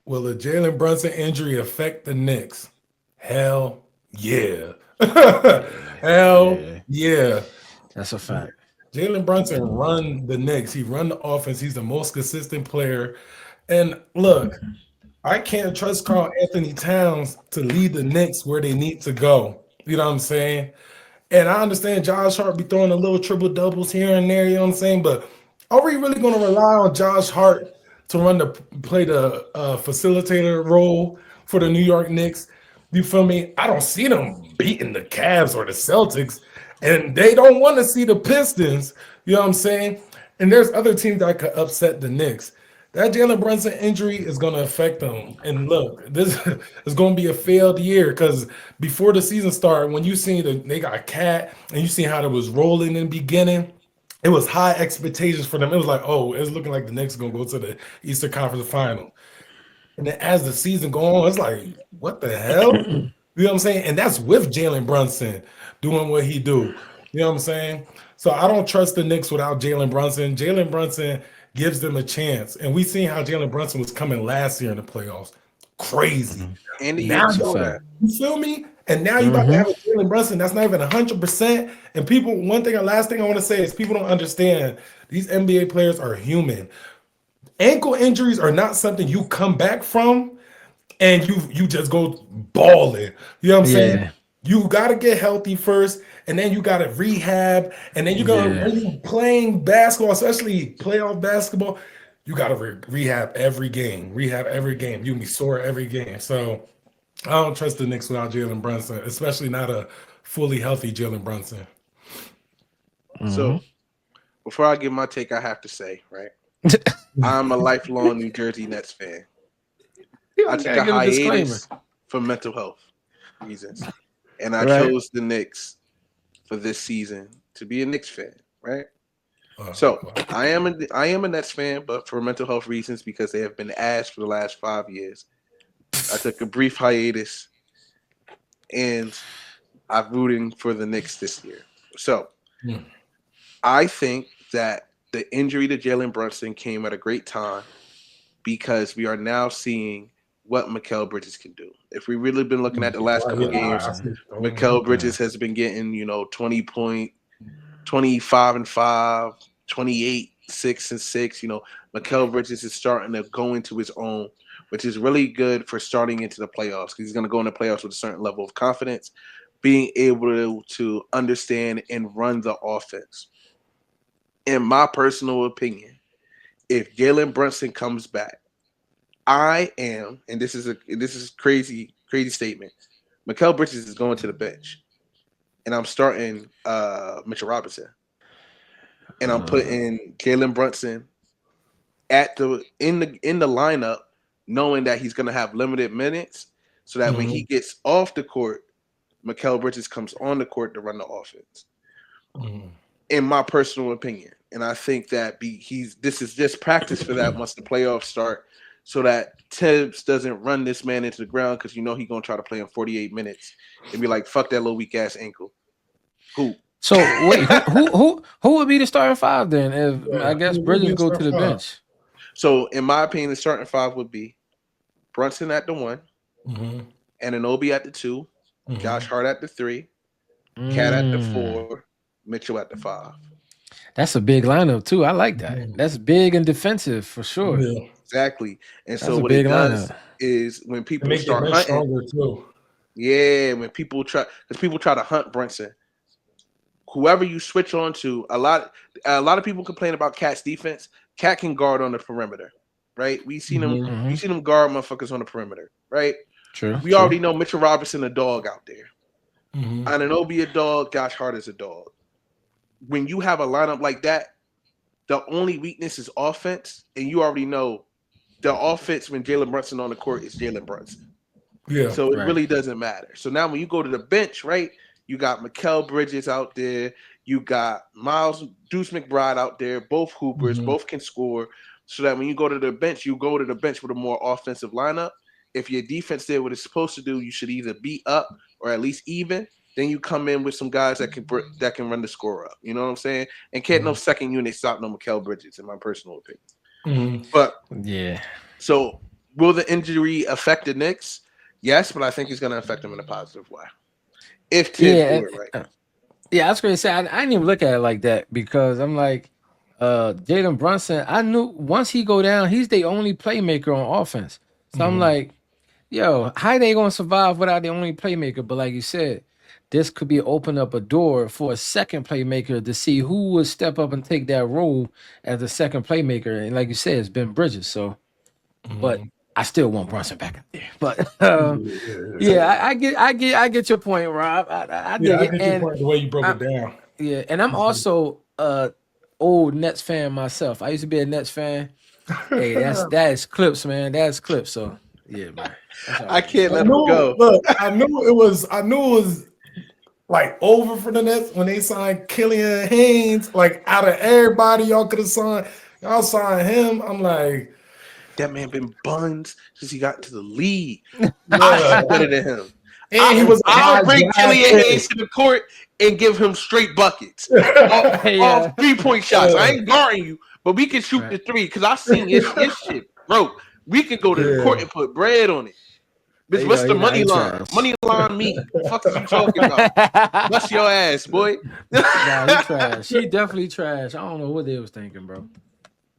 Will a Jalen Brunson injury affect the Knicks? Hell yeah. Yeah, Hell yeah, yeah. that's a fact. Jalen Brunson run the Knicks. He run the offense. He's the most consistent player. And look, I can't trust Carl Anthony Towns to lead the Knicks where they need to go. You know what I'm saying? And I understand Josh Hart be throwing a little triple doubles here and there, you know what I'm saying? But are we really going to rely on Josh Hart to play the facilitator role for the New York Knicks? You feel me? I don't see them beating the Cavs or the Celtics, and they don't want to see the Pistons. You know what I'm saying? And there's other teams that could upset the Knicks. That Jalen Brunson injury is going to affect them. And look, this is going to be a failed year because before the season started, when you seen they got Cat and you seen how it was rolling in the beginning, it was high expectations for them. It was like, oh, it's looking like the Knicks are going to go to the Eastern Conference Final. And then as the season go on, it's like, what the hell? You know what I'm saying? And that's with Jalen Brunson doing what he do. You know what I'm saying? So I don't trust the Knicks without Jalen Brunson. Jalen Brunson gives them a chance. And we seen how Jalen Brunson was coming last year in the playoffs. Crazy. Mhm. And the year Now That's a before you that. fact. feel me? And now you about to Hmm. have a Jalen Brunson that's not even 100%. And people, one thing, last thing I want to say is people don't understand these NBA players are human. Ankle injuries are not something you come back from and you just go balling. You know what I'm saying? Yeah, You gotta get healthy first, and then you gotta rehab, and then you gotta yeah. when you playing basketball, especially playoff basketball, you gotta rehab every game. Rehab every game. You can be sore every game. So I don't trust the Knicks without Jalen Brunson, especially not a fully healthy Jalen Brunson. Hmm. So before I give my take, I have to say, right? I'm a lifelong New Jersey Nets fan. You I took gotta a give a disclaimer. hiatus for mental health reasons, and I Right. chose the Knicks for this season to be a Knicks fan, right? Uh, So I am a Nets fan, but for mental health reasons because they have been ass for the last 5 years. I took a brief hiatus, and I'm rooting for the Knicks this year. So mm, I think that the injury to Jalen Brunson came at a great time because we are now seeing what Mikal Bridges can do. If we really been looking at the last right, couple yeah, games, I see. Mikal Yeah. Bridges has been getting 20 point, 25 and 5, 28, 6 and 6. Mikal Bridges is starting to go into his own, which is really good for starting into the playoffs because he's going to go into the playoffs with a certain level of confidence, being able to understand and run the offense. In my personal opinion, if Jalen Brunson comes back, I am, and this is crazy, crazy statement. Mikal Bridges is going to the bench, and I'm starting Mitchell Robinson, and I'm Uh, putting Jalen Brunson at the lineup, knowing that he's going to have limited minutes, so that when he Mhm, gets off the court, Mikal Bridges comes on the court to run the offense. mhm. In my personal opinion, and I think that he's this is just practice for that once the playoffs start, so that Tibbs doesn't run this man into the ground because he's gonna try to play in 48 minutes and be like, "Fuck that little weak ass ankle." Who? so wait, who would be the starting five then? If Yeah, I guess who Bridges gets go that to the far? bench. So, in my opinion, the starting five would be Brunson at the one, Mhm, Ananobi at the two, Josh mhm. Hart at the three, Cat at the Mm, four, Mitchell at the five. that's a big lineup too. I like that. Mhm. That's big and defensive for sure. Yeah, Exactly. And That's so a what it big does lineup. is when to people make their start bench hunting, stronger too. yeah, when people try to hunt Brunson, whoever you switch on to, a lot of people complain about Cat's defense. Cat can guard on the perimeter, right? Mhm, We Hmm. seen him guard motherfuckers on the perimeter, right? True. We True. already know Mitchell Robinson a dog out there. mhm, Ananobi a dog, Josh Hart is a dog. When you have a lineup like that, the only weakness is offense, and you already know the offense when Jalen Brunson on the court is Jalen Brunson. yeah, So it Right. really doesn't matter. So now when you go to the bench, right? You got Mikal Bridges out there. You got Miles Deuce McBride out there. Both hoopers, mhm, both can score. So that when you go to the bench, you go to the bench with a more offensive lineup. If your defense did what it's supposed to do, you should either be up or at least even. Then you come in with some guys that can run the score up. You know what I'm saying? And can't no mhm, second unit stop no Mikal Bridges, in my personal opinion. mhm. But Yeah. so Will the injury affect the Knicks? Yes, but I think it's going to affect them in a positive way. If Tibbs Yeah, do it right. yeah. I was going to say I didn't even look at it like that because I'm like, Jalen Brunson. I knew once he go down, he's the only playmaker on offense. So I'm Mhm. like, yo, how they gonna survive without the only playmaker? But like you said, this could be open up a door for a second playmaker to see who would step up and take that role as the second playmaker. And like you said, it's Ben Bridges. So, but Mhm. I still want Brunson back up there. But Yeah, yeah, I get your point, Rob. I yeah, dig I it, get your and point the way you broke I, it down. yeah, and I'm also old Nets fan myself. I used to be a Nets fan. Hey, that is clips, man. That's clips. So yeah, man. That's all I I gotta can't say. let him go. I knew it was like over for the Nets when they signed Killian Haynes. Like out of everybody y'all could have signed, y'all signed him. I'm like, That man been buns since he got to the league. I yeah. see better than him. And he was a high I'll bring draft Killian pick. Haynes to the court and give him straight buckets. Off Yeah. 3-point shots. I ain't guarding you, but we can shoot Right. the three because I seen your shit, bro. We can go to the court Yeah. and put bread on it. Bitch, You what's know, the money he line? trash. Money line me. Fuck is you talking about? Bust your ass, boy. Nah, he trash. He definitely trash. I don't know what they was thinking, bro.